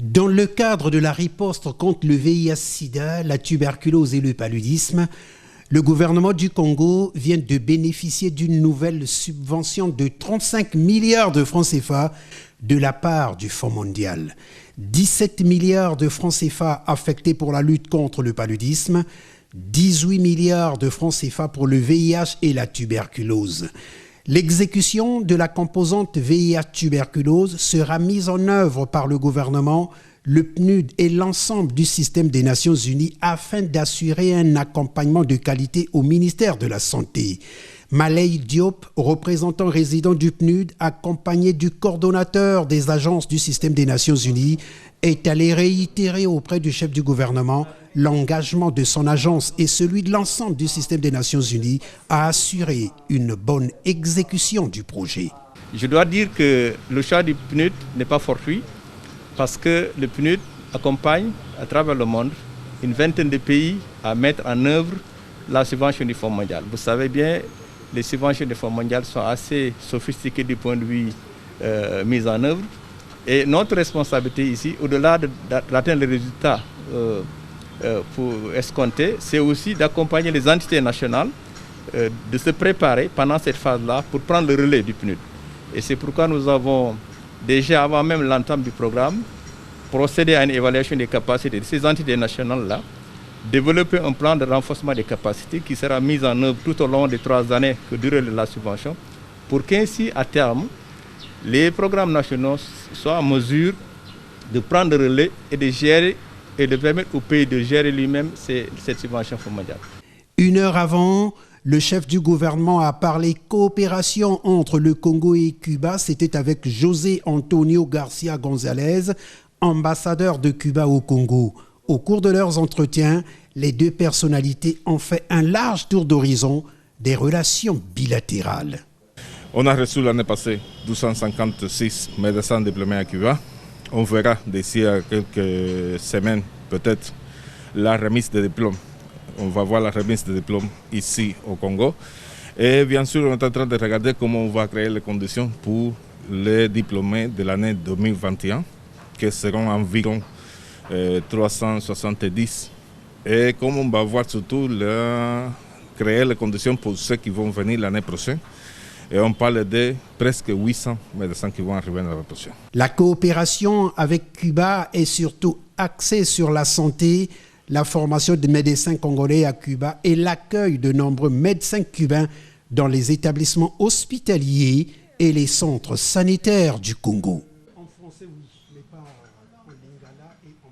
Dans le cadre de la riposte contre le VIH-Sida, la tuberculose et le paludisme, le gouvernement du Congo vient de bénéficier d'une nouvelle subvention de 35 milliards de francs CFA de la part du Fonds mondial. 17 milliards de francs CFA affectés pour la lutte contre le paludisme, 18 milliards de francs CFA pour le VIH et la tuberculose. L'exécution de la composante VIH-tuberculose sera mise en œuvre par le gouvernement, le PNUD et l'ensemble du système des Nations Unies afin d'assurer un accompagnement de qualité au ministère de la Santé. Malay Diop, représentant résident du PNUD, accompagné du coordonnateur des agences du système des Nations Unies, est allé réitérer auprès du chef du gouvernement l'engagement de son agence et celui de l'ensemble du système des Nations Unies à assurer une bonne exécution du projet. Je dois dire que le choix du PNUD n'est pas fortuit parce que le PNUD accompagne à travers le monde une vingtaine de pays à mettre en œuvre la subvention du Fonds mondial. Vous savez bien, les subventions du Fonds mondial sont assez sophistiquées du point de vue mise en œuvre. Et notre responsabilité ici, au-delà d'atteindre les résultats pour escompter, c'est aussi d'accompagner les entités nationales, de se préparer pendant cette phase-là pour prendre le relais du PNUD. Et c'est pourquoi nous avons déjà, avant même l'entame du programme, procédé à une évaluation des capacités de ces entités nationales-là, développer un plan de renforcement des capacités qui sera mis en œuvre tout au long des 3 années que dure la subvention, pour qu'ainsi, à terme, les programmes nationaux soient en mesure de prendre le relais et de gérer et de permettre au pays de gérer lui-même cette subvention mondiale. Une heure avant, le chef du gouvernement a parlé coopération entre le Congo et Cuba. C'était avec José Antonio Garcia González, ambassadeur de Cuba au Congo. Au cours de leurs entretiens, les deux personnalités ont fait un large tour d'horizon des relations bilatérales. On a reçu l'année passée 256 médecins diplômés à Cuba. On verra d'ici à quelques semaines peut-être la remise des diplômes. On va voir la remise des diplômes ici au Congo. Et bien sûr, on est en train de regarder comment on va créer les conditions pour les diplômés de l'année 2021, qui seront environ 370. Et comment on va voir surtout créer les conditions pour ceux qui vont venir l'année prochaine. Et on parle de presque 800 médecins qui vont arriver l'année prochaine. La coopération avec Cuba est surtout axée sur la santé, la formation de médecins congolais à Cuba et l'accueil de nombreux médecins cubains dans les établissements hospitaliers et les centres sanitaires du Congo. En français, oui, mais pas en lingala et en